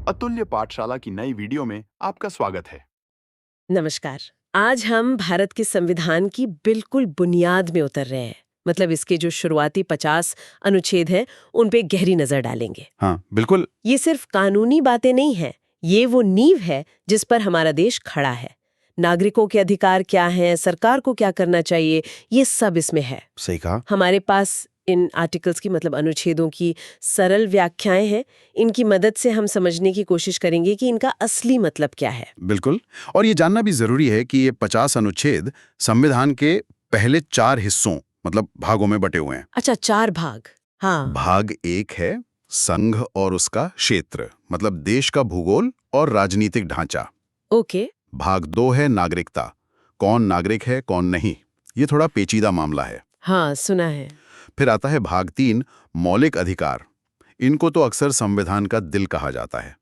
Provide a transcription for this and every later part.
अतुल्य पाठशाला की नई वीडियो में आपका स्वागत है। नमस्कार। आज हम भारत के संविधान की बिल्कुल बुनियाद में उतर रहे हैं। मतलब इसके जो शुरुआती 50 अनुच्छेद हैं, उन पे गहरी नजर डालेंगे। हाँ, बिल्कुल। ये सिर्फ कानूनी बातें नहीं हैं, ये वो नींव है जिस पर हमारा देश खड़ा है। नागरिकों के अधिकार क्या हैं, सरकार को क्या करना चाहिए, ये सब इसमें है। सही कहा। हमारे पास इन आर्टिकल्स की मतलब अनुच्छेदों की सरल व्याख्याएं हैं। इनकी मदद से हम समझने की कोशिश करेंगे कि इनका असली मतलब क्या है। बिल्कुल। और ये जानना भी जरूरी है कि ये 50 अनुच्छेद संविधान के पहले 4 हिस्सों मतलब भागों में बटे हुए हैं। अच्छा, 4 भाग। हाँ। भाग 1 है संघ और उसका क्षेत्र, मतलब देश का भूगोल और राजनीतिक ढांचा। ओके। भाग 2 है नागरिकता, कौन नागरिक है कौन नहीं, ये थोड़ा पेचीदा मामला है। हाँ, सुना है। फिर आता है भाग 3 मौलिक अधिकार। इनको तो अक्सर संविधान का दिल कहा जाता है।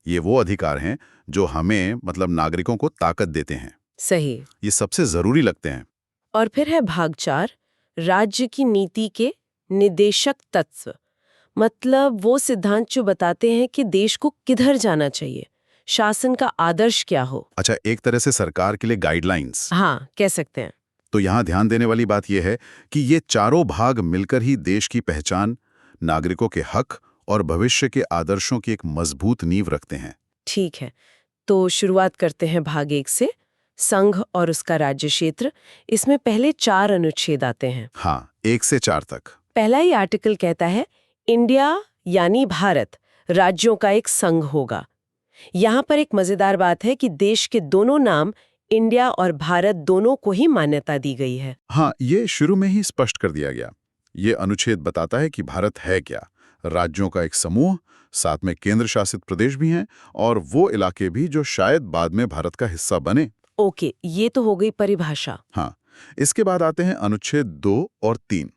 ये वो अधिकार हैं जो हमें मतलब नागरिकों को ताकत देते हैं। सही। ये सबसे जरूरी लगते हैं। और फिर है भाग 4 राज्य की नीति के निदेशक तत्व। मतलब वो सिद्धांत जो बताते हैं कि देश को किधर जाना चाहिए, शासन का आदर्श क्या हो। अच्छा, एक तरह से सरकार के लिए गाइडलाइंस। हाँ, कह सकते हैं। तो यहाँ ध्यान देने वाली बात यह है कि ये चारों भाग मिलकर ही देश की पहचान, नागरिकों के हक और भविष्य के आदर्शों की एक मजबूत नींव रखते हैं। ठीक है, तो शुरुआत करते हैं भाग 1 से। संघ और उसका राज्य क्षेत्र। इसमें पहले 4 अनुच्छेद आते हैं। हाँ, 1 से 4 तक। पहला ही आर्टिकल कहता है इंडिया यानी भारत राज्यों का एक संघ होगा। यहाँ पर एक मजेदार बात है कि देश के दोनों नाम इंडिया और भारत दोनों को ही मान्यता दी गई है। हाँ, ये शुरू में ही स्पष्ट कर दिया गया। ये अनुच्छेद बताता है कि भारत है क्या, राज्यों का एक समूह, साथ में केंद्र शासित प्रदेश भी हैं और वो इलाके भी जो शायद बाद में भारत का हिस्सा बने। ओके, ये तो हो गई परिभाषा। हाँ, इसके बाद आते हैं अनुच्छेद 2 और 3।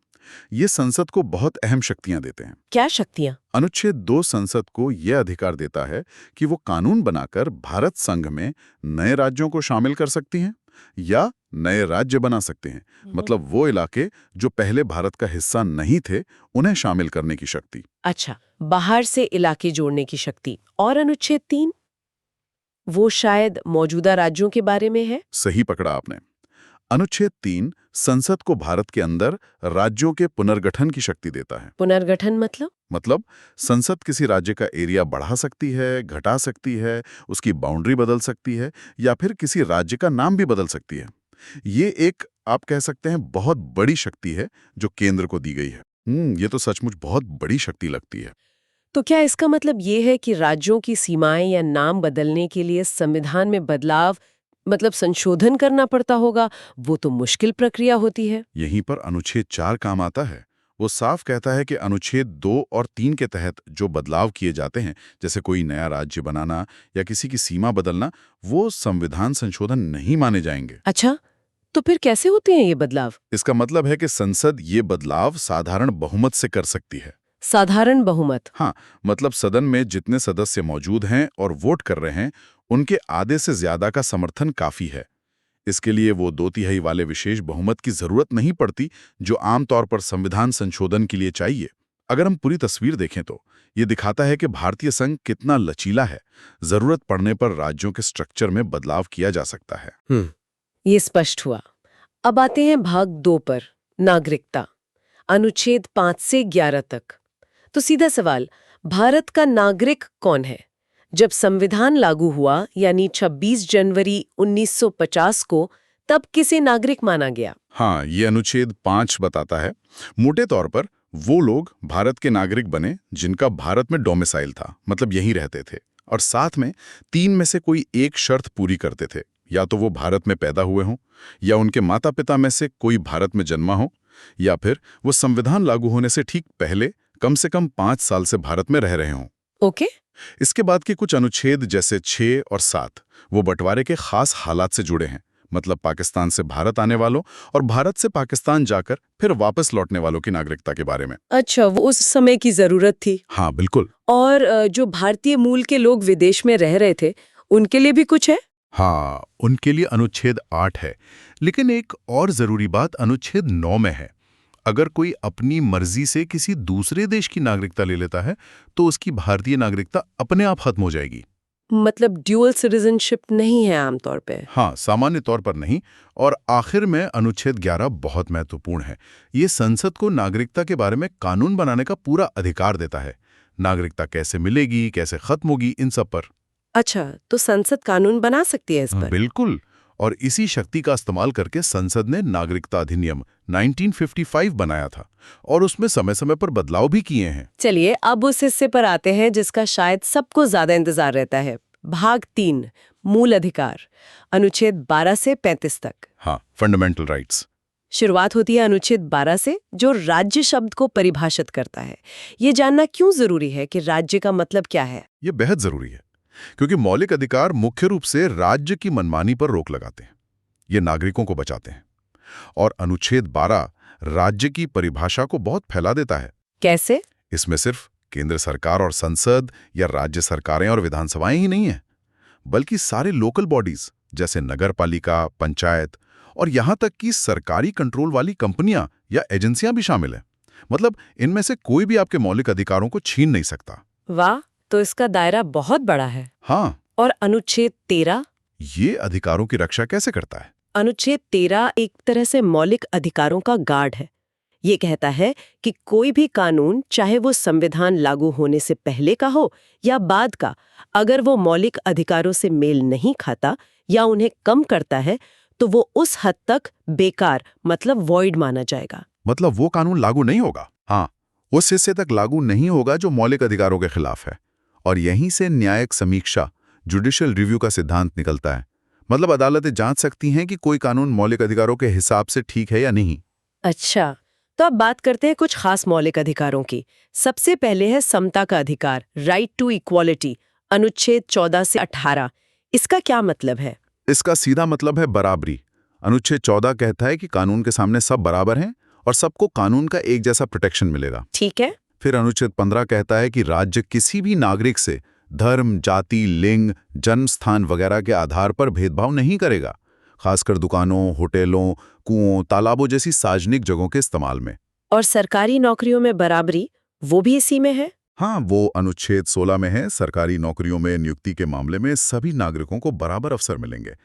ये संसद को बहुत अहम शक्तियां देते हैं। क्या शक्तियां? अनुच्छेद 2 संसद को यह अधिकार देता है कि वो कानून बनाकर भारत संघ में नए राज्यों को शामिल कर सकती हैं या नए राज्य बना सकते हैं। मतलब वो इलाके जो पहले भारत का हिस्सा नहीं थे, उन्हें शामिल करने की शक्ति। अच्छा, बाहर से इलाके जोड़ने की शक्ति। और अनुच्छेद 3 वो शायद मौजूदा राज्यों के बारे में है। सही पकड़ा आपने। अनुच्छेद 3 संसद को भारत के अंदर राज्यों के पुनर्गठन की शक्ति देता है। पुनर्गठन मतलब संसद किसी राज्य का एरिया बढ़ा सकती है, घटा सकती है, उसकी बाउंड्री बदल सकती है या फिर किसी राज्य का नाम भी बदल सकती है। ये एक आप कह सकते हैं बहुत बड़ी शक्ति है जो केंद्र को दी गई है। ये तो सचमुच बहुत बड़ी शक्ति लगती है। तो क्या इसका मतलब ये है कि राज्यों की सीमाएं या नाम बदलने के लिए संविधान में बदलाव मतलब संशोधन करना पड़ता होगा? वो तो मुश्किल प्रक्रिया होती है। यहीं पर अनुच्छेद 4 काम आता है। वो साफ कहता है कि अनुच्छेद 2 और 3 के तहत जो बदलाव किए जाते हैं, जैसे कोई नया राज्य बनाना या किसी की सीमा बदलना, वो संविधान संशोधन नहीं माने जाएंगे। अच्छा, तो फिर कैसे होते हैं ये बदलाव? इसका मतलब है कि संसद ये बदलाव साधारण बहुमत से कर सकती है। साधारण बहुमत? हाँ, मतलब सदन में जितने सदस्य मौजूद हैं और वोट कर रहे हैं, उनके आधे से ज्यादा का समर्थन काफी है। इसके लिए वो 2/3 वाले विशेष बहुमत की जरूरत नहीं पड़ती, जो आमतौर पर संविधान संशोधन के लिए चाहिए। अगर हम पूरी तस्वीर देखें तो ये दिखाता है कि भारतीय संघ कितना लचीला है। जरूरत पड़ने पर राज्यों के स्ट्रक्चर में बदलाव किया जा सकता है। ये स्पष्ट हुआ। अब आते हैं भाग 2 पर, नागरिकता। अनुच्छेद 5 से 11 तक। तो सीधा सवाल, भारत का नागरिक कौन है? जब संविधान लागू हुआ यानी 26 जनवरी 1950 को, तब किसे नागरिक माना गया? हाँ, ये अनुच्छेद 5 बताता है मोटे तौर पर वो लोग भारत के नागरिक बने जिनका भारत में डोमिसाइल था, मतलब यहीं रहते थे, और साथ में 3 में से कोई एक शर्त पूरी करते थे। या तो वो भारत में पैदा हुए हों, या उनके माता पिता में से कोई भारत में जन्मा हो, या फिर वो संविधान लागू होने से ठीक पहले कम से कम 5 साल से भारत में रह रहे हों। ओके। इसके बाद के कुछ अनुच्छेद जैसे 6 और 7 वो बंटवारे के खास हालात से जुड़े हैं, मतलब पाकिस्तान से भारत आने वालों और भारत से पाकिस्तान जाकर फिर वापस लौटने वालों की नागरिकता के बारे में। अच्छा, वो उस समय की जरूरत थी। हाँ, बिल्कुल। और जो भारतीय मूल के लोग विदेश में रह रहे थे, उनके लिए भी कुछ है? हाँ, उनके लिए अनुच्छेद 8 है। लेकिन एक और जरूरी बात अनुच्छेद 9 में है। अगर कोई अपनी मर्जी से किसी दूसरे देश की नागरिकता ले लेता है तो उसकी भारतीय नागरिकता अपने आप खत्म हो जाएगी। मतलब ड्यूअल सिटीजनशिप नहीं है आमतौर पे। हाँ, सामान्य तौर पर नहीं। और आखिर में अनुच्छेद 11 बहुत महत्वपूर्ण है। ये संसद को नागरिकता के बारे में कानून बनाने का पूरा अधिकार देता है। नागरिकता कैसे मिलेगी, कैसे खत्म होगी, इन सब पर। अच्छा, तो संसद कानून बना सकती है इस पर? बिल्कुल। और इसी शक्ति का इस्तेमाल करके संसद ने नागरिकता अधिनियम 1955 बनाया था और उसमें समय समय पर बदलाव भी किए हैं। चलिए अब उस हिस्से पर आते हैं जिसका शायद सबको ज्यादा इंतजार रहता है। भाग 3, मूल अधिकार, अनुच्छेद 12 से 35 तक। हाँ, फंडामेंटल राइट्स। शुरुआत होती है अनुच्छेद 12 से, जो राज्य शब्द को परिभाषित करता है। ये जानना क्यों जरूरी है कि राज्य का मतलब क्या है? ये बेहद जरूरी है क्योंकि मौलिक अधिकार मुख्य रूप से राज्य की मनमानी पर रोक लगाते हैं। ये नागरिकों को बचाते हैं। और अनुच्छेद 12 राज्य की परिभाषा को बहुत फैला देता है। कैसे? इसमें सिर्फ केंद्र सरकार और संसद या राज्य सरकारें और विधानसभाएं ही नहीं हैं, बल्कि सारे लोकल बॉडीज जैसे नगरपालिका, पंचायत और यहां तक कि सरकारी कंट्रोल वाली कंपनियां या एजेंसियां भी शामिल हैं। मतलब इनमें से कोई भी आपके मौलिक अधिकारों को छीन नहीं सकता। वाह, तो इसका दायरा बहुत बड़ा है। हाँ। और अनुच्छेद 13? ये अधिकारों की रक्षा कैसे करता है? अनुच्छेद 13 एक तरह से मौलिक अधिकारों का गार्ड है। ये कहता है कि कोई भी कानून, चाहे वो संविधान लागू होने से पहले का हो या बाद का, अगर वो मौलिक अधिकारों से मेल नहीं खाता या उन्हें कम करता है तो वो उस हद तक बेकार, मतलब वॉइड माना जाएगा। मतलब वो कानून लागू नहीं होगा। हाँ, उस हिस्से तक लागू नहीं होगा जो मौलिक अधिकारों के खिलाफ है। और यहीं से न्यायिक समीक्षा, जुडिशियल रिव्यू का सिद्धांत निकलता है। मतलब अदालतें जांच सकती हैं कि कोई कानून मौलिक अधिकारों के हिसाब से ठीक है या नहीं। अच्छा, तो अब बात करते हैं कुछ खास मौलिक अधिकारों की। सबसे पहले है समता का अधिकार, राइट टू इक्वालिटी, अनुच्छेद 14 से 18। इसका क्या मतलब है? इसका सीधा मतलब है बराबरी। अनुच्छेद 14 कहता है कि कानून के सामने सब बराबर हैं और सबको कानून का एक जैसा प्रोटेक्शन मिलेगा। ठीक है। फिर अनुच्छेद 15 कहता है कि राज्य किसी भी नागरिक से धर्म, जाति, लिंग, जन्म स्थान वगैरह के आधार पर भेदभाव नहीं करेगा, खासकर दुकानों, होटलों, कुओं, तालाबों जैसी सार्वजनिक जगहों के इस्तेमाल में। और सरकारी नौकरियों में बराबरी, वो भी इसी में है? हाँ, वो अनुच्छेद 16 में है। सरकारी नौकरियों में नियुक्ति के मामले में सभी नागरिकों को बराबर अवसर मिलेंगे।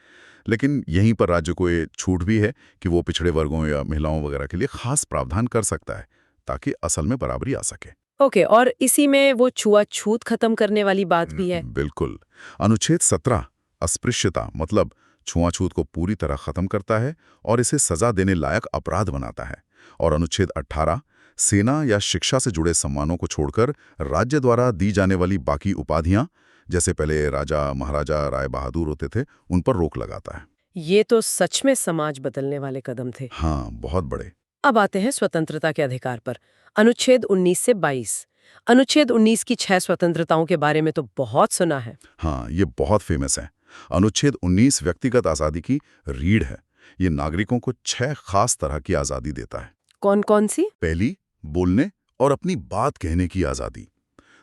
लेकिन यहीं पर राज्य को ये छूट भी है कि वो पिछड़े वर्गों या महिलाओं वगैरह के लिए खास प्रावधान कर सकता है ताकि असल में बराबरी आ सके। ओके, और इसी में वो छुआछूत खत्म करने वाली बात भी है? बिल्कुल। अनुच्छेद 17 अस्पृश्यता, मतलब छुआछूत को पूरी तरह खत्म करता है और इसे सजा देने लायक अपराध बनाता है। और अनुच्छेद 18 सेना या शिक्षा से जुड़े सम्मानों को छोड़कर राज्य द्वारा दी जाने वाली बाकी उपाधियां, जैसे पहले राजा, महाराजा, राय बहादुर होते थे, उन पर रोक लगाता है। ये तो सच में समाज बदलने वाले कदम थे। हाँ, बहुत बड़े। अब आते हैं स्वतंत्रता के अधिकार पर, अनुच्छेद 19 से 22। अनुच्छेद 19 की 6 स्वतंत्रताओं के बारे में तो बहुत सुना है। हाँ, ये बहुत फेमस है। अनुच्छेद 19 व्यक्तिगत आज़ादी की रीढ़ है। ये नागरिकों को 6 खास तरह की आज़ादी देता है। कौन कौन सी? पहली, बोलने और अपनी बात कहने की आज़ादी।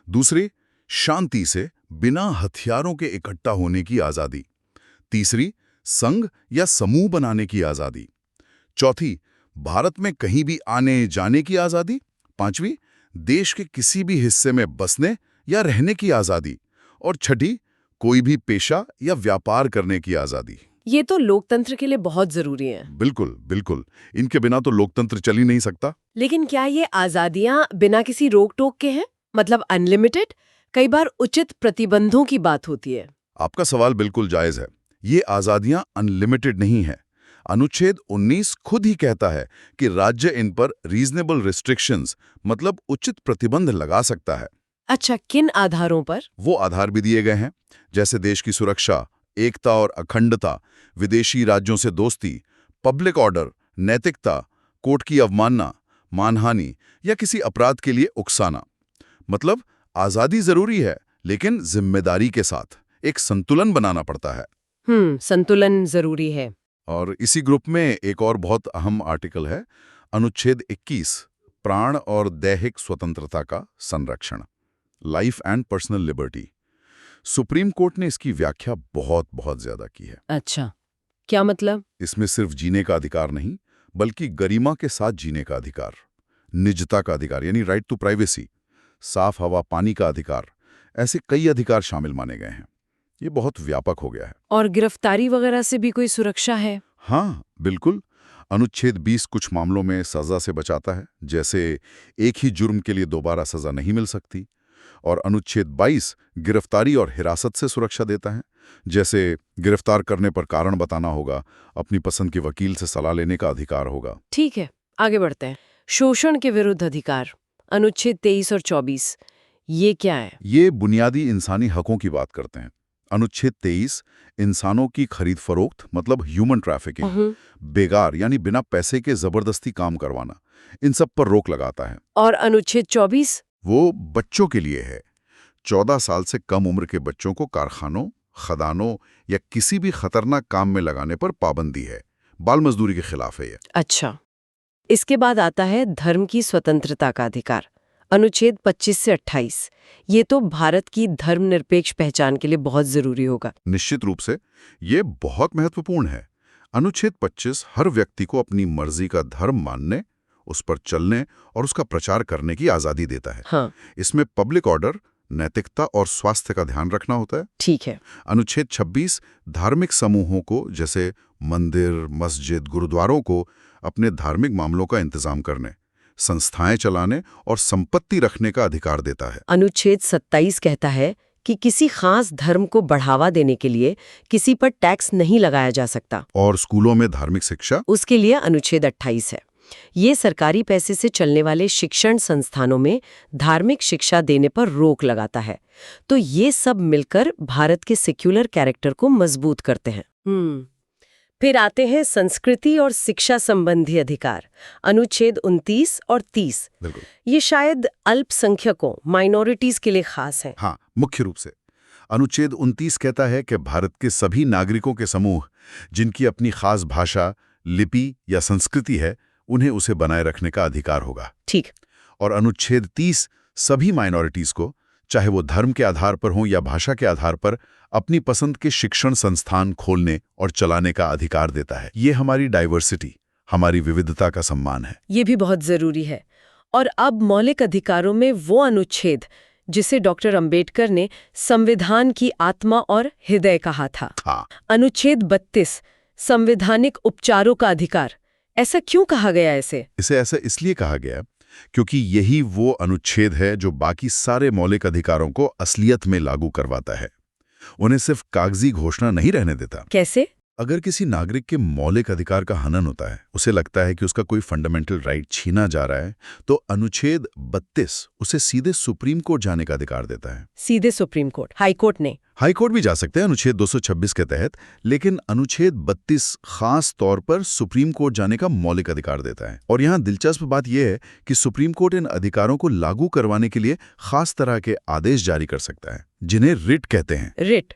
दूसरी, शांति से बिना हथियारों के इकट्ठा होने की आज़ादी। तीसरी, संघ या समूह बनाने की आज़ादी। चौथी, भारत में कहीं भी आने जाने की आज़ादी। पांचवी, देश के किसी भी हिस्से में बसने या रहने की आज़ादी। और छठी, कोई भी पेशा या व्यापार करने की आज़ादी। ये तो लोकतंत्र के लिए बहुत जरूरी है। बिल्कुल बिल्कुल, इनके बिना तो लोकतंत्र चल ही नहीं सकता। लेकिन क्या ये आजादियां बिना किसी रोक टोक के हैं, मतलब अनलिमिटेड? कई बार उचित प्रतिबंधों की बात होती है। आपका सवाल बिल्कुल जायज है। ये आज़ादियां अनलिमिटेड नहीं है। अनुच्छेद 19 खुद ही कहता है कि राज्य इन पर रीजनेबल रिस्ट्रिक्शंस, मतलब उचित प्रतिबंध लगा सकता है। अच्छा, किन आधारों पर? वो आधार भी दिए गए हैं, जैसे देश की सुरक्षा, एकता और अखंडता, विदेशी राज्यों से दोस्ती, पब्लिक ऑर्डर, नैतिकता, कोर्ट की अवमानना, मानहानि या किसी अपराध के लिए उकसाना। मतलब आज़ादी जरूरी है, लेकिन जिम्मेदारी के साथ एक संतुलन बनाना पड़ता है। संतुलन जरूरी है। और इसी ग्रुप में एक और बहुत अहम आर्टिकल है, अनुच्छेद 21, प्राण और दैहिक स्वतंत्रता का संरक्षण, life and personal liberty. Supreme court ने इसकी व्याख्या बहुत बहुत ज्यादा की है। अच्छा, क्या मतलब? इसमें सिर्फ जीने का अधिकार नहीं, बल्कि गरिमा के साथ जीने का अधिकार, निजता का अधिकार यानी राइट टू प्राइवेसी, साफ हवा पानी का अधिकार, ऐसे कई अधिकार शामिल माने गए हैं। ये बहुत व्यापक हो गया है। और गिरफ्तारी वगैरह से भी कोई सुरक्षा है? हाँ बिल्कुल। अनुच्छेद 20 कुछ मामलों में सजा से बचाता है, जैसे एक ही जुर्म के लिए दोबारा सजा नहीं मिल सकती। और अनुच्छेद 22 गिरफ्तारी और हिरासत से सुरक्षा देता है, जैसे गिरफ्तार करने पर कारण बताना होगा, अपनी पसंद के वकील से सलाह लेने का अधिकार होगा। ठीक है, आगे बढ़ते हैं। शोषण के विरुद्ध अधिकार, अनुच्छेद 23 और 24, ये क्या है? ये बुनियादी इंसानी हकों की बात करते हैं। अनुच्छेद 23 इंसानों की खरीद फरोख्त मतलब ह्यूमन ट्रैफिकिंग, बेगार यानी बिना पैसे के जबरदस्ती काम करवाना, इन सब पर रोक लगाता है। और अनुच्छेद 24? वो बच्चों के लिए है। 14 साल से कम उम्र के बच्चों को कारखानों, खदानों या किसी भी खतरनाक काम में लगाने पर पाबंदी है। बाल मजदूरी के खिलाफ है ये। अच्छा, इसके बाद आता है धर्म की स्वतंत्रता का अधिकार, अनुच्छेद 25 से 28। ये तो भारत की धर्मनिरपेक्ष पहचान के लिए बहुत जरूरी होगा। निश्चित रूप से ये बहुत महत्वपूर्ण है। अनुच्छेद 25 हर व्यक्ति को अपनी मर्जी का धर्म मानने, उस पर चलने और उसका प्रचार करने की आजादी देता है। हाँ, इसमें पब्लिक ऑर्डर, नैतिकता और स्वास्थ्य का ध्यान रखना होता है। ठीक है। अनुच्छेद 26 धार्मिक समूहों को, जैसे मंदिर, मस्जिद, गुरुद्वारों को अपने धार्मिक मामलों का इंतजाम करने, संस्थाएं चलाने और संपत्ति रखने का अधिकार देता है। अनुच्छेद 27 कहता है कि किसी खास धर्म को बढ़ावा देने के लिए किसी पर टैक्स नहीं लगाया जा सकता। और स्कूलों में धार्मिक शिक्षा, उसके लिए अनुच्छेद 28 है। ये सरकारी पैसे से चलने वाले शिक्षण संस्थानों में धार्मिक शिक्षा देने पर रोक लगाता है। तो ये सब मिलकर भारत के सेक्युलर कैरेक्टर को मजबूत करते हैं। फिर आते हैं संस्कृति और शिक्षा संबंधी अधिकार, अनुच्छेद 29 और 30। बिल्कुल। ये शायद अल्पसंख्यकों, माइनॉरिटीज के लिए खास हैं। हाँ, मुख्य रूप से अनुच्छेद 29 कहता है कि भारत के सभी नागरिकों के समूह जिनकी अपनी खास भाषा, लिपि या संस्कृति है, उन्हें उसे बनाए रखने का अधिकार होगा। ठीक। और अनुच्छेद 30 सभी माइनॉरिटीज को, चाहे वो धर्म के आधार पर हों या भाषा के आधार पर, अपनी पसंद के शिक्षण संस्थान खोलने और चलाने का अधिकार देता है। ये हमारी डाइवर्सिटी, हमारी विविधता का सम्मान है। ये भी बहुत जरूरी है। और अब मौलिक अधिकारों में वो अनुच्छेद जिसे डॉक्टर अंबेडकर ने संविधान की आत्मा और हृदय कहा था। हाँ। अनुच्छेद 32 संवैधानिक उपचारों का अधिकार। ऐसा क्यों कहा गया इसे ऐसा इसलिए कहा गया क्योंकि यही वो अनुच्छेद है जो बाकी सारे मौलिक अधिकारों को असलियत में लागू करवाता है। उन्हें सिर्फ कागजी घोषणा नहीं रहने देता। कैसे? अगर किसी नागरिक के मौलिक अधिकार का हनन होता है, उसे लगता है कि उसका कोई फंडामेंटल राइट छीना जा रहा है, तो अनुच्छेद 32 उसे सीधे सुप्रीम कोर्ट जाने का अधिकार देता है। सीधे सुप्रीम कोर्ट? हाई कोर्ट नहीं? हाई कोर्ट भी जा सकते हैं अनुच्छेद 226 के तहत, लेकिन अनुच्छेद 32 खास तौर पर सुप्रीम कोर्ट जाने का मौलिक अधिकार देता है। और यहाँ दिलचस्प बात यह है कि सुप्रीम कोर्ट इन अधिकारों को लागू करवाने के लिए खास तरह के आदेश जारी कर सकता है, जिन्हें रिट कहते हैं। रिट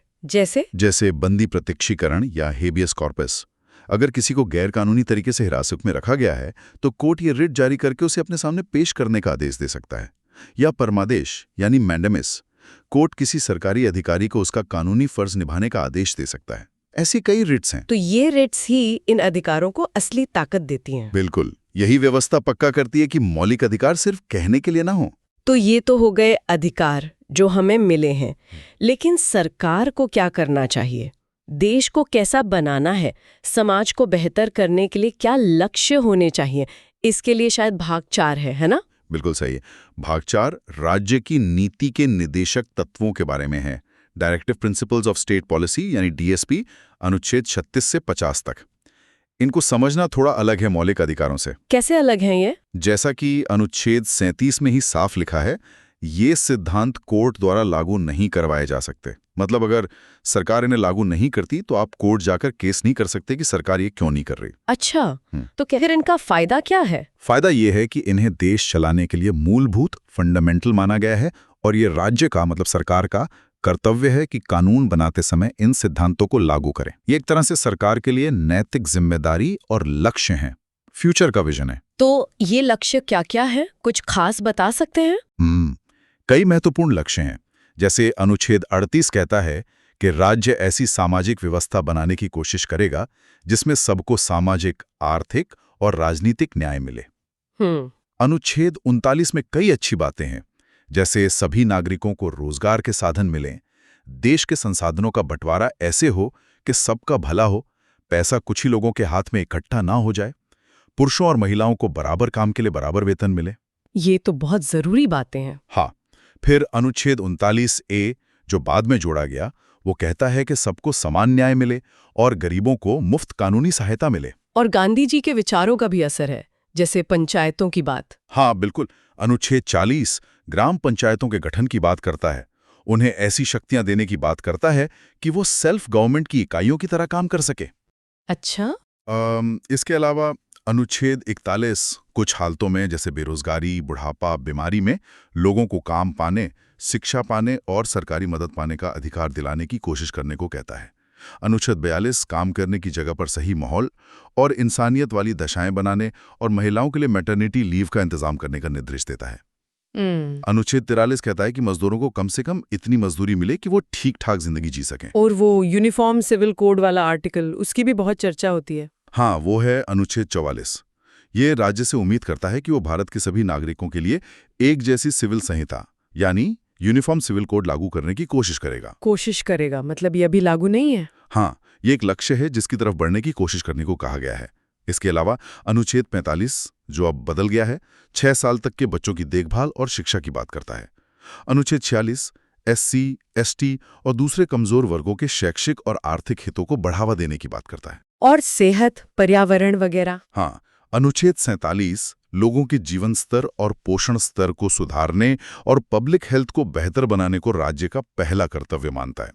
जैसे बंदी प्रत्यक्षीकरण या हेबियस कॉर्पस। अगर किसी को गैर कानूनी तरीके से हिरासत में रखा गया है, तो कोर्ट ये रिट जारी करके उसे अपने सामने पेश करने का आदेश दे सकता है। या परमादेश यानी मैंडेमिस, कोर्ट किसी सरकारी अधिकारी को उसका कानूनी फर्ज निभाने का आदेश दे सकता है। ऐसी कई रिट्स हैं। तो ये रिट्स ही इन अधिकारों को असली ताकत देती हैं। बिल्कुल, यही व्यवस्था पक्का करती है कि मौलिक अधिकार सिर्फ कहने के लिए ना हो। तो ये तो हो गए अधिकार जो हमें मिले हैं, लेकिन सरकार को क्या करना चाहिए? देश को कैसा बनाना है? समाज को बेहतर करने के लिए क्या लक्ष्य होने चाहिए? इसके लिए शायद भाग 4 है ना? बिल्कुल सही है। भाग 4 राज्य की नीति के निदेशक तत्वों के बारे में है। Directive principles of state policy यानी डीएसपी, अनुच्छेद 36 से 50 तक। इनको समझना थोड़ा अलग है मौलिक अधिकारों से। कैसे अलग हैं ये? जैसा कि अनुच्छेद 37 में ही साफ लिखा है, ये सिद्धांत कोर्ट द्वारा लागू नहीं करवाए जा सकते। मतलब अगर सरकार इन्हें लागू नहीं करती तो आप कोर्ट जाकर केस नहीं कर सकते कि सरकार ये क्यों नहीं कर रही। अच्छा, तो फिर इनका फायदा क्या है? फायदा ये है कि इन्हें देश चलाने के लिए मूलभूत फंडामेंटल माना गया है, और ये राज्य का मतलब सरकार का कर्तव्य है कि कानून बनाते समय इन सिद्धांतों को लागू करें। ये एक तरह से सरकार के लिए नैतिक जिम्मेदारी और लक्ष्य है, फ्यूचर का विजन है। तो ये लक्ष्य क्या-क्या है? कुछ खास बता सकते हैं? कई महत्वपूर्ण लक्ष्य हैं। जैसे अनुच्छेद 38 कहता है कि राज्य ऐसी सामाजिक व्यवस्था बनाने की कोशिश करेगा जिसमें सबको सामाजिक, आर्थिक और राजनीतिक न्याय मिले। अनुच्छेद 39 में कई अच्छी बातें हैं, जैसे सभी नागरिकों को रोजगार के साधन मिलें, देश के संसाधनों का बंटवारा ऐसे हो कि सबका भला हो, पैसा कुछ ही लोगों के हाथ में इकट्ठा ना हो जाए, पुरुषों और महिलाओं को बराबर काम के लिए बराबर वेतन मिले। ये तो बहुत जरूरी बातें हैं। हाँ, फिर अनुच्छेद 39A जो बाद में जोड़ा गया, वो कहता है कि सबको समान न्याय मिले और गरीबों को मुफ्त कानूनी सहायता मिले। और गांधी जी के विचारों का भी असर है, जैसे पंचायतों की बात। हाँ बिल्कुल, अनुच्छेद 40 ग्राम पंचायतों के गठन की बात करता है। उन्हें ऐसी शक्तियां देने की बात करता है कि वो सेल्फ गवर्नमेंट की इकाइयों की तरह काम कर सके। अच्छा। इसके अलावा अनुच्छेद 41 कुछ हालतों में, जैसे बेरोजगारी, बुढ़ापा, बीमारी में लोगों को काम पाने, शिक्षा पाने और सरकारी मदद पाने का अधिकार दिलाने की कोशिश करने को कहता है। अनुच्छेद 42 काम करने की जगह पर सही माहौल और इंसानियत वाली दशाएं बनाने और महिलाओं के लिए मैटरनिटी लीव का इंतजाम करने का निर्देश देता है। अनुच्छेद 43 कहता है कि मजदूरों को कम से कम इतनी मजदूरी मिले कि वो ठीक ठाक जिंदगी जी सकें। और वो यूनिफॉर्म सिविल कोड वाला आर्टिकल, उसकी भी बहुत चर्चा होती है। हाँ, वो है अनुच्छेद 44। ये राज्य से उम्मीद करता है कि वो भारत के सभी नागरिकों के लिए एक जैसी सिविल संहिता यानी यूनिफॉर्म सिविल कोड लागू करने की कोशिश करेगा। मतलब ये अभी लागू नहीं है? हाँ, ये एक लक्ष्य है जिसकी तरफ बढ़ने की कोशिश करने को कहा गया है। इसके अलावा अनुच्छेद 45 जो अब बदल गया है, 6 साल तक के बच्चों की देखभाल और शिक्षा की बात करता है। अनुच्छेद 46 SC, ST और दूसरे कमजोर वर्गों के शैक्षिक और आर्थिक हितों को बढ़ावा देने की बात करता है। और सेहत, पर्यावरण वगैरह। हाँ, अनुच्छेद 47 लोगों के जीवन स्तर और पोषण स्तर को सुधारने और पब्लिक हेल्थ को बेहतर बनाने को राज्य का पहला कर्तव्य मानता है।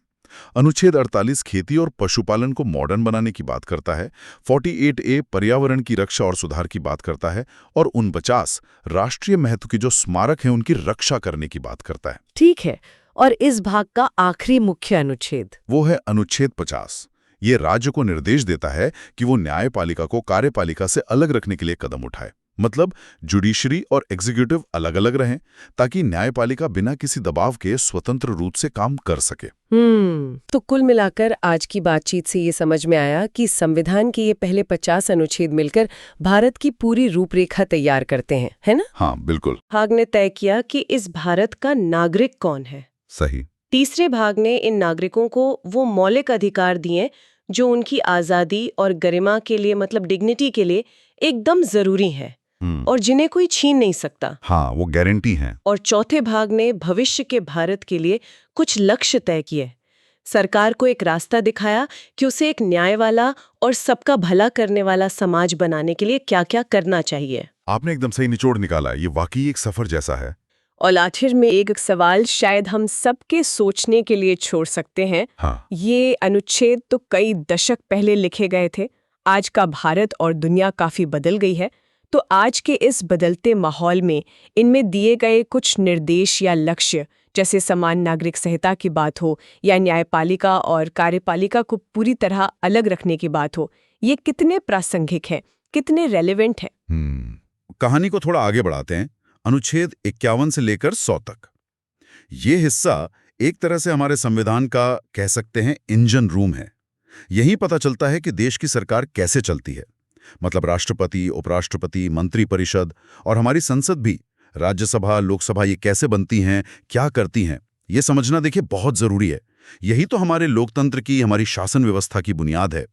अनुच्छेद 48 खेती और पशुपालन को मॉडर्न बनाने की बात करता है। 48A पर्यावरण की रक्षा और सुधार की बात करता है और 49 राष्ट्रीय महत्व के जो स्मारक हैं उनकी रक्षा करने की बात करता है। ठीक है, और इस भाग का आखिरी मुख्य अनुच्छेद वो है अनुच्छेद 50। ये राज्य को निर्देश देता है कि वो न्यायपालिका को कार्यपालिका से अलग रखने के लिए कदम उठाए। मतलब जुडिशरी और एग्जीक्यूटिव अलग अलग रहें ताकि न्यायपालिका बिना किसी दबाव के स्वतंत्र रूप से काम कर सके। तो कुल मिलाकर आज की बातचीत से ये समझ में आया कि संविधान के ये पहले 50 अनुच्छेद मिलकर भारत की पूरी रूपरेखा तैयार करते हैं, है ना? हाँ बिल्कुल। भाग ने तय किया कि इस भारत का नागरिक कौन है। सही। तीसरे भाग ने इन नागरिकों को वो मौलिक अधिकार दिए जो उनकी आजादी और गरिमा के लिए, मतलब डिग्निटी के लिए एकदम जरूरी है और जिन्हें कोई छीन नहीं सकता। हाँ, वो गारंटी है। और चौथे भाग ने भविष्य के भारत के लिए कुछ लक्ष्य तय किए, सरकार को एक रास्ता दिखाया कि उसे एक न्याय वाला और सबका भला करने वाला समाज बनाने के लिए क्या-क्या करना चाहिए। आपने एकदम सही निचोड़ निकाला। ये वाकई एक सफर जैसा है। और आखिर में एक सवाल शायद हम सबके सोचने के लिए छोड़ सकते हैं। हाँ। ये अनुच्छेद तो कई दशक पहले लिखे गए थे। आज का भारत और दुनिया काफी बदल गई है। तो आज के इस बदलते माहौल में इनमें दिए गए कुछ निर्देश या लक्ष्य, जैसे समान नागरिक संहिता की बात हो या न्यायपालिका और कार्यपालिका को पूरी तरह अलग रखने की बात हो, ये कितने प्रासंगिक हैं, कितने रेलेवेंट हैं? कहानी को थोड़ा आगे बढ़ाते हैं। अनुच्छेद 51 से लेकर 100 तक। ये हिस्सा एक तरह से हमारे संविधान का, कह सकते हैं, इंजन रूम है। यही पता चलता है कि देश की सरकार कैसे चलती है। मतलब राष्ट्रपति, उपराष्ट्रपति, मंत्रिपरिषद और हमारी संसद भी, राज्यसभा, लोकसभा, ये कैसे बनती हैं, क्या करती हैं, ये समझना देखिए बहुत जरूरी है। यही तो हमारे लोकतंत्र की, हमारी शासन व्यवस्था की बुनियाद है।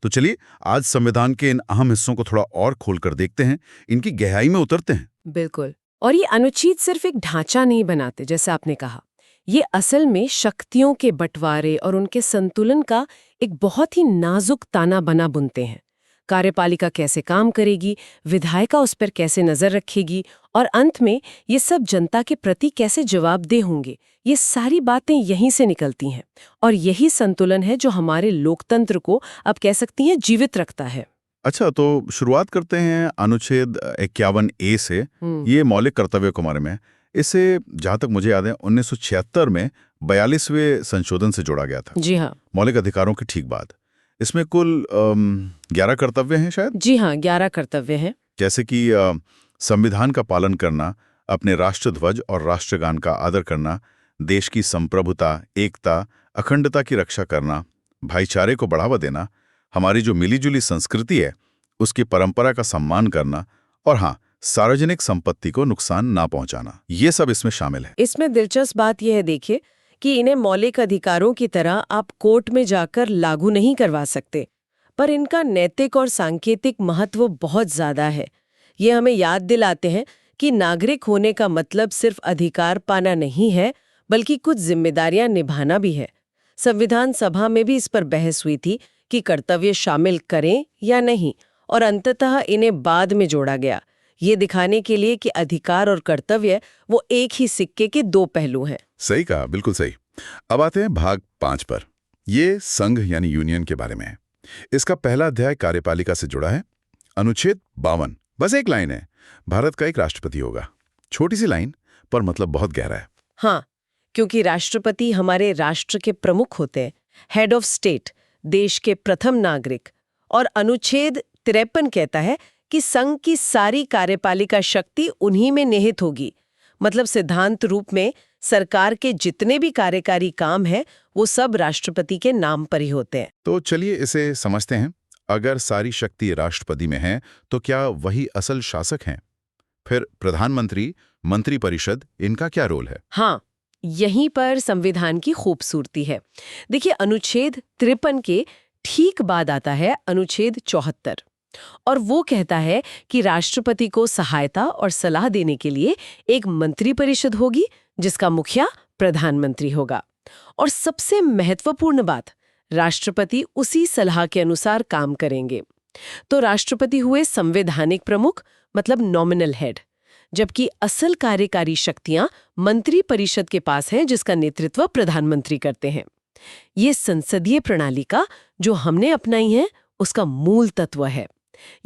तो चलिए आज संविधान के इन अहम हिस्सों को थोड़ा और खोलकर देखते हैं, इनकी गहराई में उतरते हैं। बिल्कुल। और ये अनुच्छेद सिर्फ एक ढांचा नहीं बनाते, जैसे आपने कहा, ये असल में शक्तियों के बंटवारे और उनके संतुलन का एक बहुत ही नाजुक ताना बना बुनते हैं। कार्यपालिका कैसे काम करेगी, विधायिका उस पर कैसे नजर रखेगी और अंत में ये सब जनता के प्रति कैसे जवाबदेह होंगे, ये सारी बातें यहीं से निकलती हैं। और यही संतुलन है जो हमारे लोकतंत्र को, अब कह सकती हैं, जीवित रखता है। अच्छा, तो शुरुआत करते हैं अनुच्छेद 51A से। ये मौलिक कर्तव्यों के बारे में। इसे जहां तक मुझे याद है 1976 में 42वें संशोधन से जोड़ा गया था। जी हाँ। मौलिक अधिकारों के ठीक बाद इसमें कुल 11 कर्तव्य हैं शायद। जी हाँ, 11 कर्तव्य हैं। जैसे कि संविधान का पालन करना, अपने राष्ट्रध्वज और राष्ट्रगान का आदर करना, देश की संप्रभुता, एकता, अखंडता की रक्षा करना, भाईचारे को बढ़ावा देना, हमारी जो मिलीजुली संस्कृति है उसकी परंपरा का सम्मान करना, और हाँ, सार्वजनिक संपत्ति को नुकसान ना पहुंचाना, ये सब इसमें शामिल है। इसमें दिलचस्प बात यह है, देखिए, कि इन्हें मौलिक अधिकारों की तरह आप कोर्ट में जाकर लागू नहीं करवा सकते, पर इनका नैतिक और सांकेतिक महत्व बहुत ज्यादा है। ये हमें याद दिलाते हैं कि नागरिक होने का मतलब सिर्फ अधिकार पाना नहीं है, बल्कि कुछ जिम्मेदारियां निभाना भी है। संविधान सभा में भी इस पर बहस हुई थी कि कर्तव्य शामिल करें या नहीं, और अंततः इन्हें बाद में जोड़ा गया, ये दिखाने के लिए कि अधिकार और कर्तव्य वो एक ही सिक्के के दो पहलू हैं। सही कहा, बिल्कुल सही। अब आते हैं भाग 5 पर। ये संघ यानी यूनियन के बारे में है। इसका पहला अध्याय कार्यपालिका से जुड़ा है। अनुच्छेद 52, बस एक लाइन है, भारत का एक राष्ट्रपति होगा। छोटी सी लाइन, पर मतलब बहुत गहरा है। हाँ, क्योंकि राष्ट्रपति हमारे राष्ट्र के प्रमुख होते हैं, हेड ऑफ स्टेट, देश के प्रथम नागरिक। और अनुच्छेद 53 कहता है कि संघ की सारी कार्यपालिका शक्ति उन्हीं में निहित होगी। मतलब सिद्धांत रूप में सरकार के जितने भी कार्यकारी काम हैं, वो सब राष्ट्रपति के नाम पर ही होते हैं। तो चलिए इसे समझते हैं। अगर सारी शक्ति राष्ट्रपति में है, तो क्या वही असल शासक हैं? फिर प्रधानमंत्री, मंत्रिपरिषद, इनका क्या रोल है? हाँ, यहीं पर संविधान की खूबसूरती है। देखिए, अनुच्छेद 53 के ठीक बाद आता है अनुच्छेद 74, और वो कहता है कि राष्ट्रपति को सहायता और सलाह देने के लिए एक मंत्रिपरिषद होगी, जिसका मुखिया प्रधानमंत्री होगा। और सबसे महत्वपूर्ण बात, राष्ट्रपति उसी सलाह के अनुसार काम करेंगे। तो राष्ट्रपति हुए संवैधानिक प्रमुख, मतलब नॉमिनल हेड, जबकि असल कार्यकारी शक्तियां मंत्रिपरिषद के पास हैं, जिसका नेतृत्व प्रधानमंत्री करते हैं। ये संसदीय प्रणाली का जो हमने अपनाई है, उसका मूल तत्व है।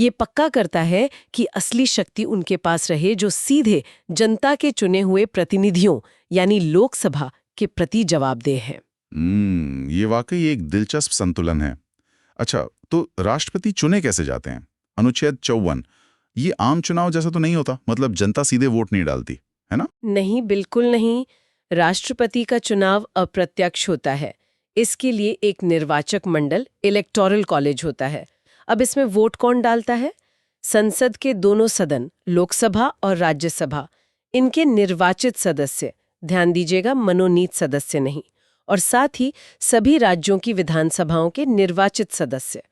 ये पक्का करता है कि असली शक्ति उनके पास रहे जो सीधे जनता के चुने हुए प्रतिनिधियों यानी लोकसभा के प्रति जवाबदेह हैं। ये वाकई एक दिलचस्प संतुलन है। अच्छा, तो राष्ट्रपति चुने कैसे जाते हैं? अनुच्छेद 54, ये आम चुनाव जैसा तो नहीं होता? मतलब जनता सीधे वोट नहीं डालती, है ना? नहीं, बिल्कुल नहीं। राष्ट्रपति का चुनाव अप्रत्यक्ष होता है। इसके लिए एक निर्वाचक मंडल, इलेक्टोरल कॉलेज होता है। अब इसमें वोट कौन डालता है? संसद के दोनों सदन, लोकसभा और राज्यसभा, इनके निर्वाचित सदस्य, ध्यान दीजिएगा, मनोनीत सदस्य नहीं, और साथ ही सभी राज्यों की विधानसभाओं के निर्वाचित सदस्य।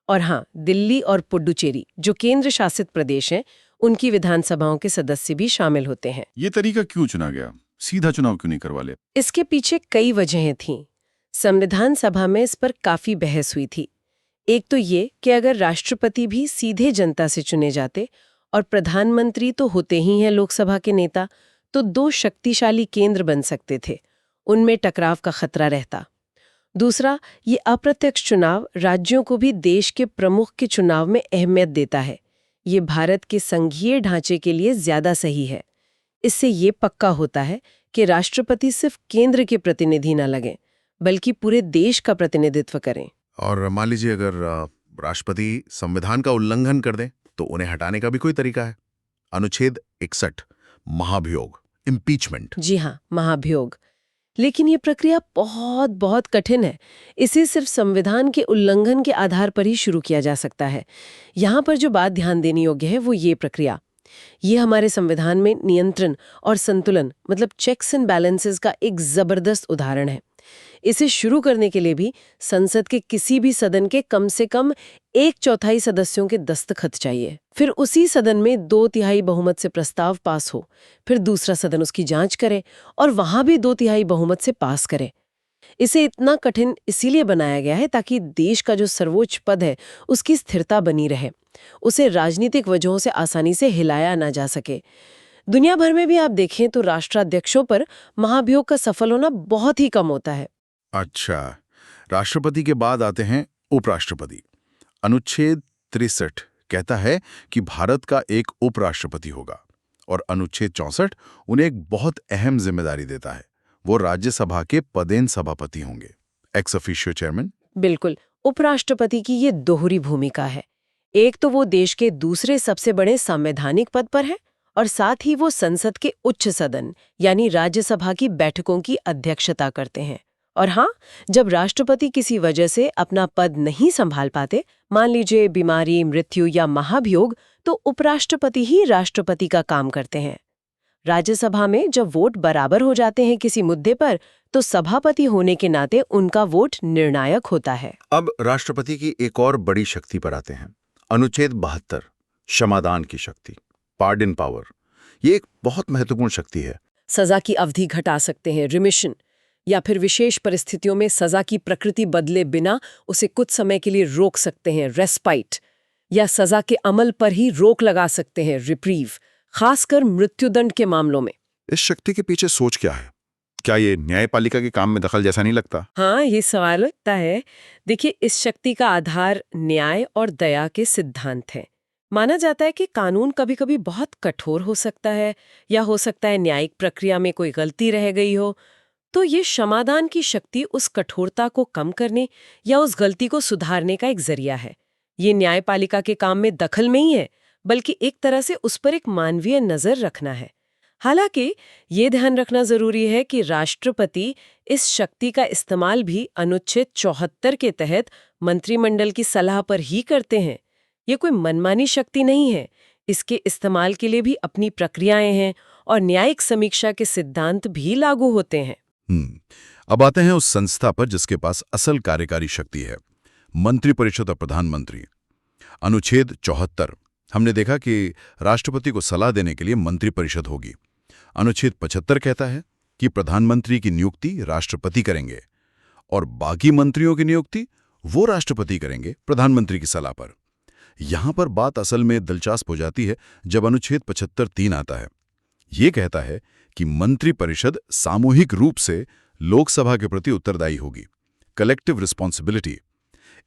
और हाँ, दिल्ली और पुडुचेरी जो केंद्र शासित प्रदेश हैं, उनकी विधानसभाओं के सदस्य भी शामिल होते हैं। ये तरीका क्यों चुना गया? सीधा चुनाव क्यों नहीं करवा ले? इसके पीछे कई वजहें थीं। संविधान सभा में इस पर काफी बहस हुई थी। एक तो ये कि अगर राष्ट्रपति भी सीधे जनता से चुने जाते और प्रधानमंत्री तो होते ही हैं लोकसभा के नेता, तो दो शक्तिशाली केंद्र बन सकते थे, उनमें टकराव का खतरा रहता। दूसरा, ये अप्रत्यक्ष चुनाव राज्यों को भी देश के प्रमुख के चुनाव में अहमियत देता है। ये भारत के संघीय ढांचे के लिए ज्यादा सही है। इससे ये पक्का होता है कि राष्ट्रपति सिर्फ केंद्र के प्रतिनिधि न लगें, बल्कि पूरे देश का प्रतिनिधित्व करें। और मान लीजिए अगर राष्ट्रपति संविधान का उल्लंघन कर दें, तो उन्हें हटाने का भी कोई तरीका है। अनुच्छेद 61, महाभियोग, इम्पीचमेंट। जी हाँ, महाभियोग। लेकिन ये प्रक्रिया बहुत बहुत कठिन है। इसे सिर्फ संविधान के उल्लंघन के आधार पर ही शुरू किया जा सकता है। यहाँ पर जो बात ध्यान देने योग्य है वो ये प्रक्रिया, ये हमारे संविधान में नियंत्रण और संतुलन, मतलब चेक्स एंड बैलेंसेस का एक जबरदस्त उदाहरण है। इसे शुरू करने के लिए भी संसद के किसी भी सदन के कम से कम 1/4 सदस्यों के दस्तखत चाहिए। फिर उसी सदन में 2/3 बहुमत से प्रस्ताव पास हो, फिर दूसरा सदन उसकी जांच करे और वहां भी 2/3 बहुमत से पास करे। इसे इतना कठिन इसीलिए बनाया गया है ताकि देश का जो सर्वोच्च पद है उसकी स्थिरता बनी रहे, उसे राजनीतिक वजहों से आसानी से हिलाया ना जा सके। दुनिया भर में भी आप देखें तो राष्ट्राध्यक्षों पर महाभियोग का सफल होना बहुत ही कम होता है। अच्छा, राष्ट्रपति के बाद आते हैं उपराष्ट्रपति। अनुच्छेद 63 कहता है कि भारत का एक उपराष्ट्रपति होगा, और अनुच्छेद 64 उन्हें एक बहुत अहम जिम्मेदारी देता है। वो राज्यसभा के पदेन सभापति होंगे, एक्स ऑफिशियो चेयरमैन। बिल्कुल, उपराष्ट्रपति की ये दोहरी भूमिका है। एक तो वो देश के दूसरे सबसे बड़े संवैधानिक पद पर है, और साथ ही वो संसद के उच्च सदन यानी राज्यसभा की बैठकों की अध्यक्षता करते हैं। और हाँ, जब राष्ट्रपति किसी वजह से अपना पद नहीं संभाल पाते, मान लीजिए बीमारी, मृत्यु या महाभियोग, तो उपराष्ट्रपति ही राष्ट्रपति का काम करते हैं। राज्यसभा में जब वोट बराबर हो जाते हैं किसी मुद्दे पर, तो सभापति होने के नाते उनका वोट निर्णायक होता है। अब राष्ट्रपति की एक और बड़ी शक्ति पर आते हैं। अनुच्छेद 72, क्षमादान की शक्ति, पार्डन पावर। ये एक बहुत महत्वपूर्ण शक्ति है। सजा की अवधि घटा सकते हैं, रिमिशन, या फिर विशेष परिस्थितियों में सजा की प्रकृति बदले बिना उसे कुछ समय के लिए रोक सकते हैं, रेस्पाइट, या सजा के अमल पर ही रोक लगा सकते हैं, रिप्रीव, खासकर मृत्युदंड के मामलों में। इस शक्ति के पीछे सोच क्या है? क्या ये न्यायपालिका के काम में दखल जैसा नहीं लगता? हाँ, ये सवाल लगता है। देखिए, इस शक्ति का आधार न्याय और दया के सिद्धांत है। माना जाता है कि कानून कभी-कभी बहुत कठोर हो सकता है, या हो सकता है न्यायिक प्रक्रिया में कोई गलती रह गई हो, तो ये क्षमादान की शक्ति उस कठोरता को कम करने या उस गलती को सुधारने का एक जरिया है। ये न्यायपालिका के काम में दखल में ही है, बल्कि एक तरह से उस पर एक मानवीय नजर रखना है। हालांकि ये ध्यान रखना जरूरी है कि राष्ट्रपति इस शक्ति का इस्तेमाल भी अनुच्छेद 74 के तहत मंत्रिमंडल की सलाह पर ही करते हैं। ये कोई मनमानी शक्ति नहीं है। इसके इस्तेमाल के लिए भी अपनी प्रक्रियाएं हैं और न्यायिक समीक्षा के सिद्धांत भी लागू होते हैं। अब आते हैं उस संस्था पर जिसके पास असल कार्यकारी शक्ति है, मंत्रिपरिषद और प्रधानमंत्री। अनुच्छेद 74, हमने देखा कि राष्ट्रपति को सलाह देने के लिए मंत्रिपरिषद होगी। अनुच्छेद 75 कहता है कि प्रधानमंत्री की नियुक्ति राष्ट्रपति करेंगे और बाकी मंत्रियों की नियुक्ति वो राष्ट्रपति करेंगे प्रधानमंत्री की सलाह पर। यहां पर बात असल में दिलचस्प हो जाती है जब अनुच्छेद 75(3) आता है। ये कहता है कि मंत्रिपरिषद सामूहिक रूप से लोकसभा के प्रति उत्तरदायी होगी, कलेक्टिव रिस्पॉन्सिबिलिटी।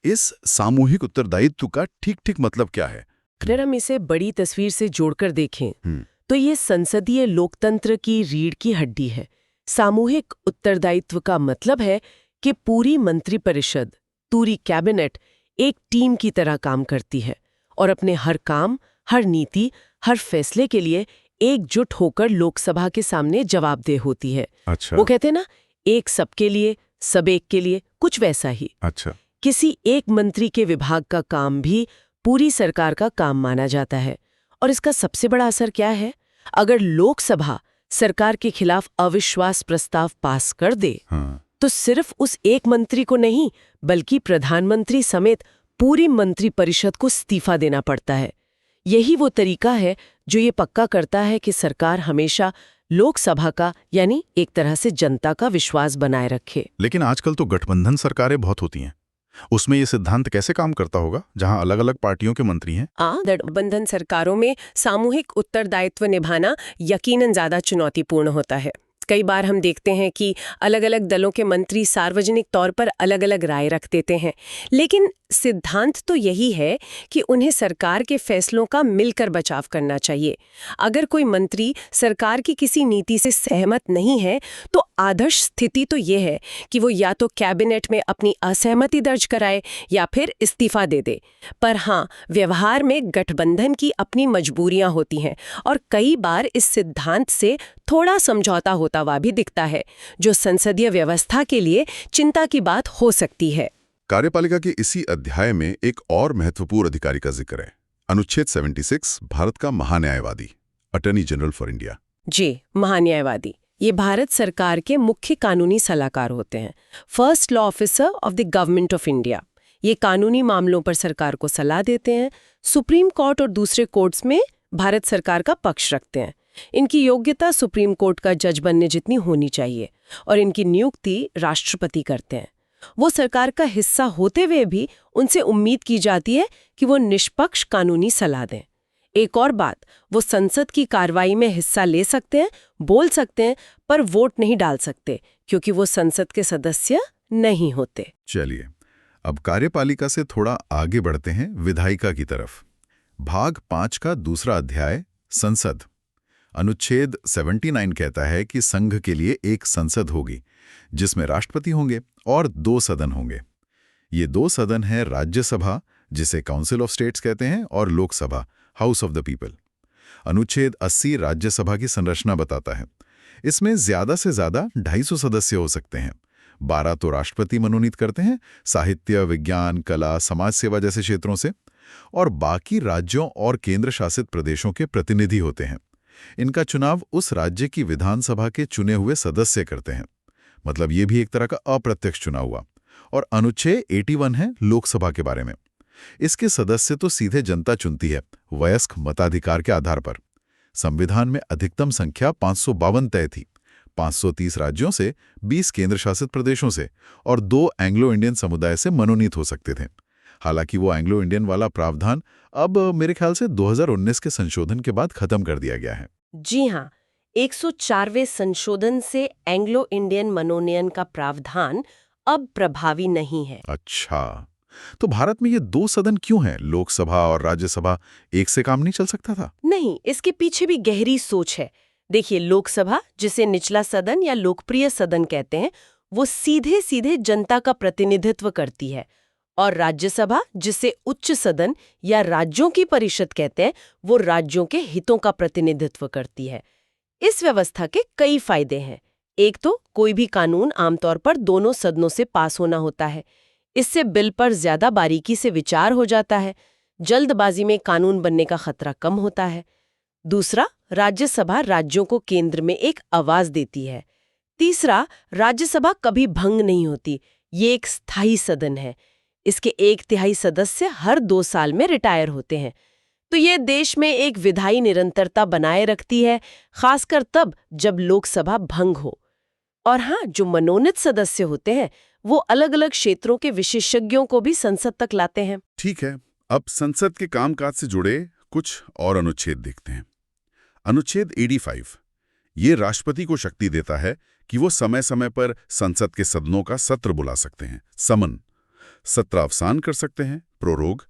इस सामूहिक उत्तरदायित्व का ठीक-ठीक मतलब क्या है? अगर हम इसे बड़ी तस्वीर से जोड़कर देखें तो ये संसदीय लोकतंत्र की रीढ़ की हड्डी है। सामूहिक उत्तरदायित्व का मतलब है कि पूरी मंत्रिपरिषद, पूरी कैबिनेट एक टीम की तरह काम करती है और अपने हर काम, हर नीति, हर फैसले के लिए एकजुट होकर लोकसभा के सामने जवाबदेह होती है। अच्छा। वो कहते हैं ना, एक सबके लिए, सब एक के लिए, कुछ वैसा ही। अच्छा। किसी एक मंत्री के विभाग का काम भी पूरी सरकार का काम माना जाता है। और इसका सबसे बड़ा असर क्या है? अगर लोकसभा सरकार के खिलाफ अविश्वास प्रस्ताव पास कर दे, तो सिर्फ उस एक मंत्री को नहीं, बल्कि प्रधानमंत्री समेत पूरी मंत्रिपरिषद को इस्तीफा देना पड़ता है। यही वो तरीका है जो ये पक्का करता है कि सरकार हमेशा लोकसभा का, यानी एक तरह से जनता का विश्वास बनाए रखे। लेकिन आजकल तो गठबंधन सरकारें बहुत होती हैं। उसमें ये सिद्धांत कैसे काम करता होगा, जहां अलग-अलग पार्टियों के मंत्री हैं? गठबंधन सरकारों में सामूहिक उत्तरदायित्व निभाना यकीनन ज्यादा चुनौतीपूर्ण होता है। कई बार हम देखते हैं कि अलग अलग दलों के मंत्री सार्वजनिक तौर पर अलग अलग राय रख देते हैं, लेकिन सिद्धांत तो यही है कि उन्हें सरकार के फैसलों का मिलकर बचाव करना चाहिए। अगर कोई मंत्री सरकार की किसी नीति से सहमत नहीं है, तो आदर्श स्थिति तो ये है कि वो या तो कैबिनेट में अपनी असहमति दर्ज कराए या फिर इस्तीफा दे दे। पर हाँ, व्यवहार में गठबंधन की अपनी मजबूरियां होती हैं और कई बार इस सिद्धांत से थोड़ा समझौता होता हुआ भी दिखता है, जो संसदीय व्यवस्था के लिए चिंता की बात हो सकती है। कार्यपालिका के इसी अध्याय में एक और महत्वपूर्ण अधिकारी का जिक्र है, अनुच्छेद 76, भारत का महान्यायवादी, अटॉर्नी जनरल फॉर इंडिया। जी, महान्यायवादी ये भारत सरकार के मुख्य कानूनी सलाहकार होते हैं, first law officer of the government of India. ये कानूनी मामलों पर सरकार को सलाह देते हैं, सुप्रीम कोर्ट और दूसरे कोर्ट्स में भारत सरकार का पक्ष रखते हैं। इनकी योग्यता सुप्रीम कोर्ट का जज बनने जितनी होनी चाहिए और इनकी नियुक्ति राष्ट्रपति करते हैं। वो सरकार का हिस्सा होते हुए भी उनसे उम्मीद की जाती है कि वो निष्पक्ष कानूनी सलाह दें। एक और बात, वो संसद की कार्रवाई में हिस्सा ले सकते हैं, बोल सकते हैं, पर वोट नहीं डाल सकते क्योंकि वो संसद के सदस्य नहीं होते। चलिए, अब कार्यपालिका से थोड़ा आगे बढ़ते हैं विधायिका की तरफ। भाग 5 का दूसरा अध्याय, संसद। अनुच्छेद 79 कहता है कि संघ के लिए एक संसद होगी जिसमें राष्ट्रपति होंगे और 2 सदन होंगे। ये 2 सदन हैं राज्यसभा, जिसे काउंसिल ऑफ स्टेट्स कहते हैं, और Lok Sabha, house of the people. अनुच्छेद 80 राज्यसभा की संरचना बताता है। इसमें ज्यादा से ज्यादा 250 सदस्य हो सकते हैं। 12 तो राष्ट्रपति मनोनीत करते हैं, साहित्य, विज्ञान, कला, समाज सेवा जैसे क्षेत्रों से, और बाकी राज्यों और केंद्र शासित प्रदेशों के प्रतिनिधि होते हैं। इनका चुनाव उस राज्य की विधानसभा के चुने हुए सदस्य करते हैं। मतलब ये भी एक तरह का अप्रत्यक्ष चुनाव हुआ। और अनुच्छेद 81 है लोकसभा के बारे में। इसके सदस्य तो सीधे जनता चुनती है, वयस्क मताधिकार के आधार पर। संविधान में अधिकतम संख्या 552 तय थी, 530 राज्यों से, 20 केंद्र शासित प्रदेशों से और 2 एंग्लो इंडियन समुदाय से मनोनीत हो सकते थे। हालांकि वो एंग्लो इंडियन वाला प्रावधान अब मेरे ख्याल से 2019 के संशोधन के बाद खत्म कर दिया गया है। जी हाँ, 104वें संशोधन से एंग्लो इंडियन मनोनयन का प्रावधान अब प्रभावी नहीं है। अच्छा, तो भारत में ये 2 सदन क्यों हैं? लोकसभा और राज्यसभा एक से काम नहीं चल सकता था? नहीं, इसके पीछे भी गहरी सोच है। देखिए, लोकसभा, जिसे निचला सदन या लोकप्रिय सदन कहते हैं, वो सीधे सीधे जनता का प्रतिनिधित्व करती है, और राज्यसभा, जिसे उच्च सदन या राज्यों की परिषद कहते हैं, वो राज्यों के हितों का प्रतिनिधित्व करती है। इस व्यवस्था के कई फायदे हैं। एक तो कोई भी कानून आमतौर पर दोनों सदनों से पास होना होता है। इससे बिल पर ज्यादा बारीकी से विचार हो जाता है, जल्दबाजी में कानून बनने का खतरा कम होता है। दूसरा, राज्यसभा राज्यों को केंद्र में एक आवाज देती है। तीसरा, राज्यसभा कभी भंग नहीं होती, ये एक स्थायी सदन है। इसके 1/3 सदस्य हर 2 साल में रिटायर होते हैं, तो ये देश में एक विधायी निरंतरता बनाए रखती है, खासकर तब जब लोकसभा भंग हो। और हाँ, जो मनोनीत सदस्य होते हैं वो अलग-अलग क्षेत्रों के विशेषज्ञों को भी संसद तक लाते हैं। ठीक है, अब संसद के कामकाज से जुड़े कुछ और अनुच्छेद देखते हैं। अनुच्छेद 85 ये राष्ट्रपति को शक्ति देता है कि वो समय समय पर संसद के सदनों का सत्र बुला सकते हैं, समन, सत्र अवसान कर सकते हैं, प्रोरोग,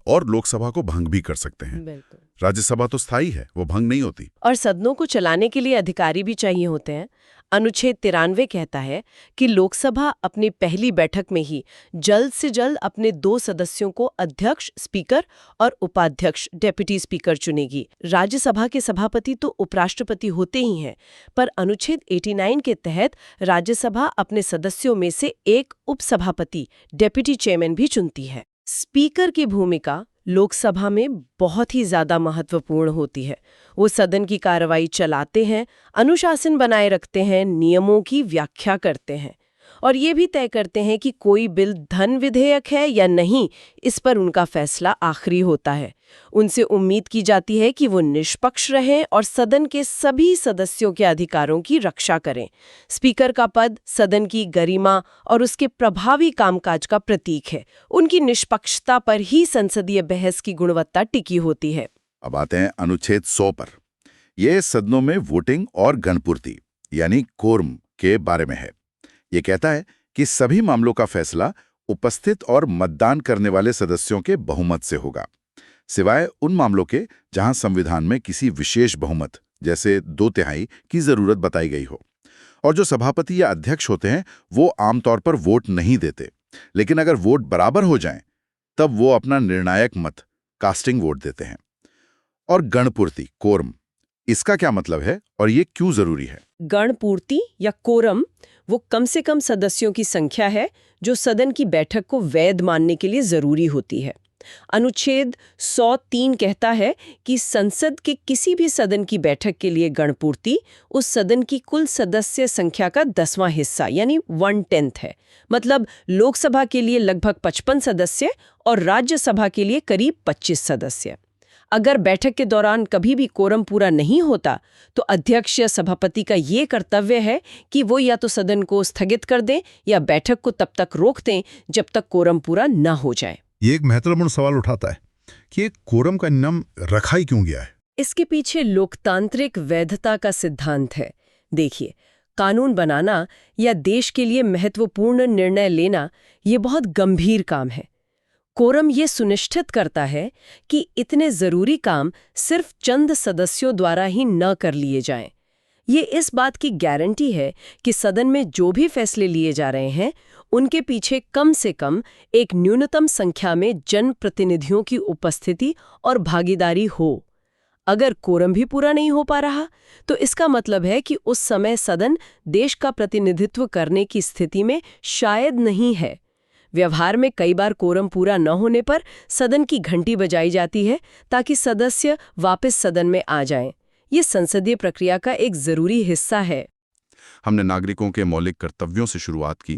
और लोकसभा को भंग भी कर सकते हैं। बिल्कुल। राज्यसभा तो स्थायी है, वो भंग नहीं होती। और सदनों को चलाने के लिए अधिकारी भी चाहिए होते हैं। अनुच्छेद 93 कहता है कि लोकसभा अपनी पहली बैठक में ही जल्द से जल्द अपने 2 सदस्यों को अध्यक्ष, स्पीकर और उपाध्यक्ष, डेप्यूटी स्पीकर चुनेगी। राज्यसभा के सभापति तो उपराष्ट्रपति होते ही हैं, पर अनुच्छेद 89 के तहत राज्यसभा अपने सदस्यों में से एक उपसभापति, डेप्यूटी चेयरमैन भी चुनती है। स्पीकर की भूमिका लोकसभा में बहुत ही ज्यादा महत्वपूर्ण होती है। वो सदन की कार्रवाई चलाते हैं, अनुशासन बनाए रखते हैं, नियमों की व्याख्या करते हैं और ये भी तय करते हैं कि कोई बिल धन विधेयक है या नहीं, इस पर उनका फैसला आखिरी होता है। उनसे उम्मीद की जाती है कि वो निष्पक्ष रहें और सदन के सभी सदस्यों के अधिकारों की रक्षा करें। स्पीकर का पद सदन की गरिमा और उसके प्रभावी कामकाज का प्रतीक है। उनकी निष्पक्षता पर ही संसदीय बहस की गुणवत्ता टिकी होती है। अब आते हैं अनुच्छेद 100 पर। यह सदनों में वोटिंग और गणपूर्ति यानी कोरम के बारे में है। ये कहता है कि सभी मामलों का फैसला उपस्थित और मतदान करने वाले सदस्यों के बहुमत से होगा, सिवाय उन मामलों के जहां संविधान में किसी विशेष बहुमत जैसे 2/3 की जरूरत बताई गई हो। और जो सभापति या अध्यक्ष होते हैं वो आमतौर पर वोट नहीं देते, लेकिन अगर वोट बराबर हो जाएं तब वो अपना निर्णायक मत, कास्टिंग वोट देते हैं। और गणपूर्ति, कोरम, इसका क्या मतलब है और ये क्यों जरूरी है? गणपूर्ति या कोरम वो कम से कम सदस्यों की संख्या है जो सदन की बैठक को वैध मानने के लिए जरूरी होती है। अनुच्छेद 103 कहता है कि संसद के किसी भी सदन की बैठक के लिए गणपूर्ति उस सदन की कुल सदस्य संख्या का 10वां हिस्सा यानी 1/10 है। मतलब लोकसभा के लिए लगभग 55 सदस्य और राज्यसभा के लिए करीब 25 सदस्य। अगर बैठक के दौरान कभी भी कोरम पूरा नहीं होता तो अध्यक्ष या सभापति का ये कर्तव्य है कि वो या तो सदन को स्थगित कर दें या बैठक को तब तक रोक दें जब तक कोरम पूरा न हो जाए। ये एक महत्वपूर्ण सवाल उठाता है कि ये कोरम का नियम रखा ही क्यों गया है? इसके पीछे लोकतांत्रिक वैधता का सिद्धांत है। देखिए, कानून बनाना या देश के लिए महत्वपूर्ण निर्णय लेना ये बहुत गंभीर काम है। कोरम ये सुनिश्चित करता है कि इतने जरूरी काम सिर्फ चंद सदस्यों द्वारा ही न कर लिए जाएं। ये इस बात की गारंटी है कि सदन में जो भी फैसले लिए जा रहे हैं उनके पीछे कम से कम एक न्यूनतम संख्या में जनप्रतिनिधियों की उपस्थिति और भागीदारी हो। अगर कोरम भी पूरा नहीं हो पा रहा तो इसका मतलब है कि उस समय सदन देश का प्रतिनिधित्व करने की स्थिति में शायद नहीं है। व्यवहार में कई बार कोरम पूरा न होने पर सदन की घंटी बजाई जाती है ताकि सदस्य वापस सदन में आ जाएं। ये संसदीय प्रक्रिया का एक जरूरी हिस्सा है। हमने नागरिकों के मौलिक कर्तव्यों से शुरुआत की,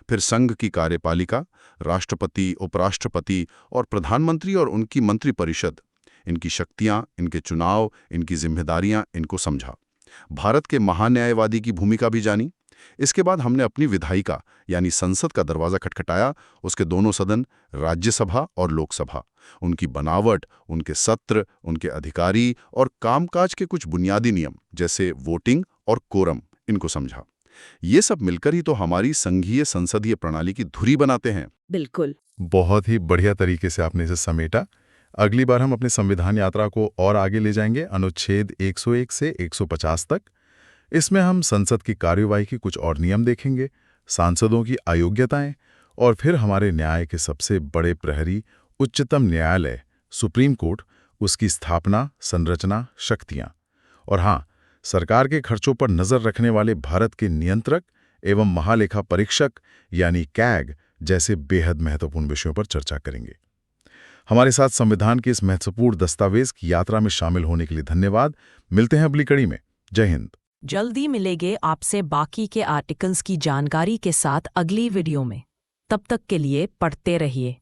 फिर संघ की कार्यपालिका, राष्ट्रपति, उपराष्ट्रपति और प्रधानमंत्री और उनकी मंत्रिपरिषद, इनकी शक्तियां, इनके चुनाव, इनकी जिम्मेदारियां, इनको समझा। भारत के महान्यायवादी की भूमिका भी जानी। इसके बाद हमने अपनी विधायिका यानी संसद का दरवाजा खटखटाया, उसके दोनों सदन, राज्यसभा और लोकसभा, उनकी बनावट, उनके सत्र, उनके अधिकारी और कामकाज के कुछ बुनियादी नियम जैसे वोटिंग और कोरम, इनको समझा। ये सब मिलकर ही तो हमारी संघीय संसदीय प्रणाली की धुरी बनाते हैं। बिल्कुल। बहुत ही बढ़िया तरीके से आपने इसे समेटा। अगली बार हम अपनी संविधान यात्रा को और आगे ले जाएंगे, अनुच्छेद 101 से 150 तक। इसमें हम संसद की कार्यवाही के कुछ और नियम देखेंगे, सांसदों की अयोग्यताएं और फिर हमारे न्याय के सबसे बड़े प्रहरी उच्चतम न्यायालय सुप्रीम कोर्ट, उसकी स्थापना, संरचना, शक्तियां और हाँ, सरकार के खर्चों पर नजर रखने वाले भारत के नियंत्रक एवं महालेखा परीक्षक यानी कैग जैसे बेहद महत्वपूर्ण विषयों पर चर्चा करेंगे। हमारे साथ संविधान के इस महत्वपूर्ण दस्तावेज की यात्रा में शामिल होने के लिए धन्यवाद। मिलते हैं अगली कड़ी में। जय हिंद। जल्दी मिलेंगे आपसे बाकी के आर्टिकल्स की जानकारी के साथ अगली वीडियो में। तब तक के लिए पढ़ते रहिए।